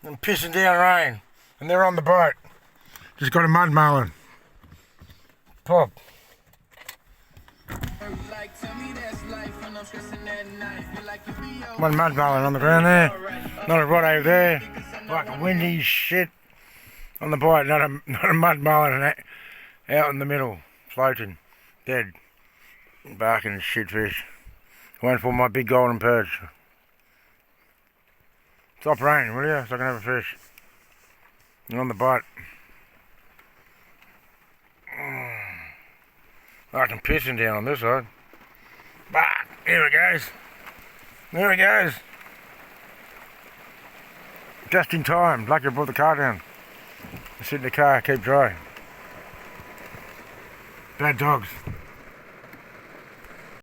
and pissing down rain, and they're on the boat. Just got a mud mullen. Pop. One mud mullen on the ground there. Not a rod over there. Like a windy shit on the boat. Not a mud mullen out in the middle, floating, dead, barking shit fish. Waiting for my big golden perch. Stop raining, will you, so I can have a fish. And on the boat. I can piss him down on this side. Bah, here it goes. There it goes. Just in time. Lucky I brought the car down. I sit in the car, keep dry. Bad dogs.